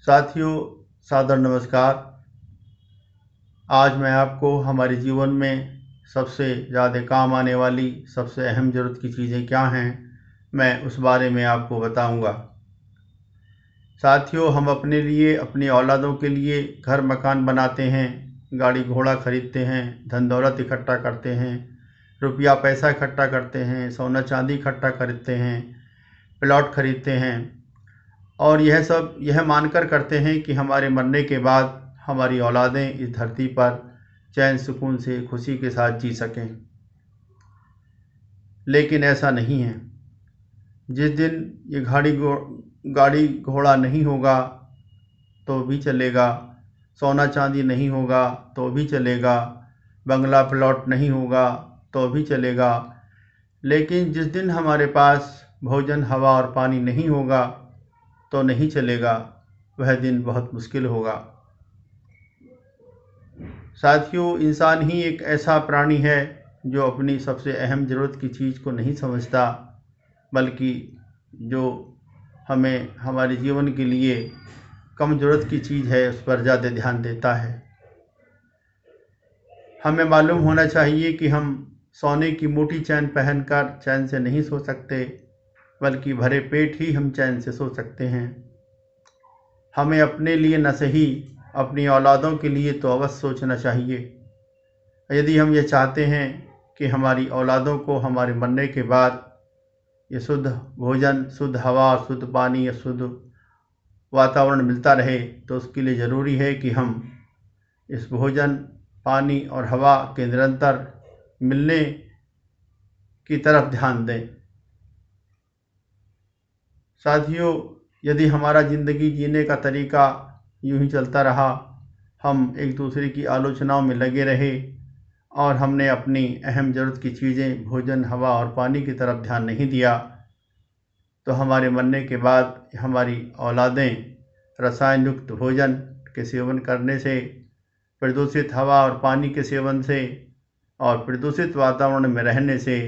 साथियों, सादर नमस्कार। आज मैं आपको हमारे जीवन में सबसे ज़्यादा काम आने वाली सबसे अहम ज़रूरत की चीज़ें क्या हैं, मैं उस बारे में आपको बताऊंगा। साथियों, हम अपने लिए, अपनी औलादों के लिए घर मकान बनाते हैं, गाड़ी घोड़ा खरीदते हैं, धन दौलत इकट्ठा करते हैं, रुपया पैसा इकट्ठा करते हैं, सोना चांदी इकट्ठा खरीदते हैं, प्लॉट खरीदते हैं और यह सब यह मानकर करते हैं कि हमारे मरने के बाद हमारी औलादें इस धरती पर चैन सुकून से खुशी के साथ जी सकें। लेकिन ऐसा नहीं है। जिस दिन ये गाड़ी घोड़ा नहीं होगा तो भी चलेगा, सोना चांदी नहीं होगा तो भी चलेगा, बंगला प्लॉट नहीं होगा तो भी चलेगा, लेकिन जिस दिन हमारे पास भोजन, हवा और पानी नहीं होगा तो नहीं चलेगा। वह दिन बहुत मुश्किल होगा। साथियों, इंसान ही एक ऐसा प्राणी है जो अपनी सबसे अहम ज़रूरत की चीज़ को नहीं समझता, बल्कि जो हमें हमारे जीवन के लिए कम ज़रूरत की चीज़ है उस पर ज़्यादा ध्यान देता है। हमें मालूम होना चाहिए कि हम सोने की मोटी चैन पहनकर चैन से नहीं सो सकते, बल्कि भरे पेट ही हम चैन से सो सकते हैं। हमें अपने लिए न सही, अपनी औलादों के लिए तो अवश्य सोचना चाहिए। यदि हम ये चाहते हैं कि हमारी औलादों को हमारे मरने के बाद ये शुद्ध भोजन, शुद्ध हवा, शुद्ध पानी या शुद्ध वातावरण मिलता रहे, तो उसके लिए ज़रूरी है कि हम इस भोजन, पानी और हवा के निरंतर मिलने की तरफ ध्यान दें। साथियों, यदि हमारा ज़िंदगी जीने का तरीका यूं ही चलता रहा, हम एक दूसरे की आलोचनाओं में लगे रहे और हमने अपनी अहम ज़रूरत की चीज़ें भोजन, हवा और पानी की तरफ ध्यान नहीं दिया, तो हमारे मरने के बाद हमारी औलादें रसायन युक्त भोजन के सेवन करने से, प्रदूषित हवा और पानी के सेवन से और प्रदूषित वातावरण में रहने से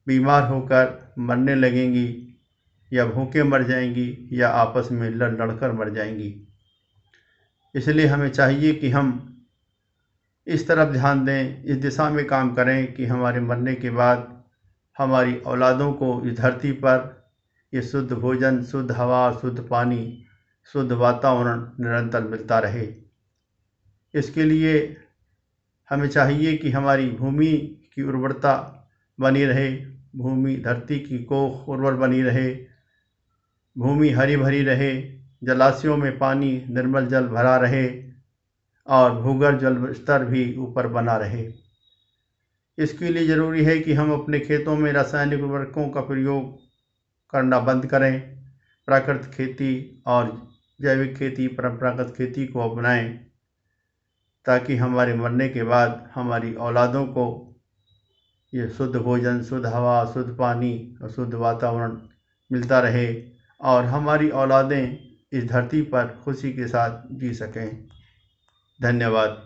बीमार होकर मरने लगेंगी, या भूखे मर जाएंगी, या आपस में लड़ कर मर जाएंगी। इसलिए हमें चाहिए कि हम इस तरफ ध्यान दें, इस दिशा में काम करें कि हमारे मरने के बाद हमारी औलादों को इस धरती पर ये शुद्ध भोजन, शुद्ध हवा, शुद्ध पानी, शुद्ध वातावरण निरंतर मिलता रहे। इसके लिए हमें चाहिए कि हमारी भूमि की उर्वरता बनी रहे, भूमि धरती की कोख उर्वर बनी रहे, भूमि हरी भरी रहे, जलाशयों में पानी निर्मल जल भरा रहे और भूगर्भ जल स्तर भी ऊपर बना रहे। इसके लिए ज़रूरी है कि हम अपने खेतों में रासायनिक उर्वरकों का प्रयोग करना बंद करें, प्राकृतिक खेती और जैविक खेती, परंपरागत खेती को अपनाएं, ताकि हमारे मरने के बाद हमारी औलादों को ये शुद्ध भोजन, शुद्ध हवा, शुद्ध पानी और शुद्ध वातावरण मिलता रहे और हमारी औलादें इस धरती पर खुशी के साथ जी सकें। धन्यवाद।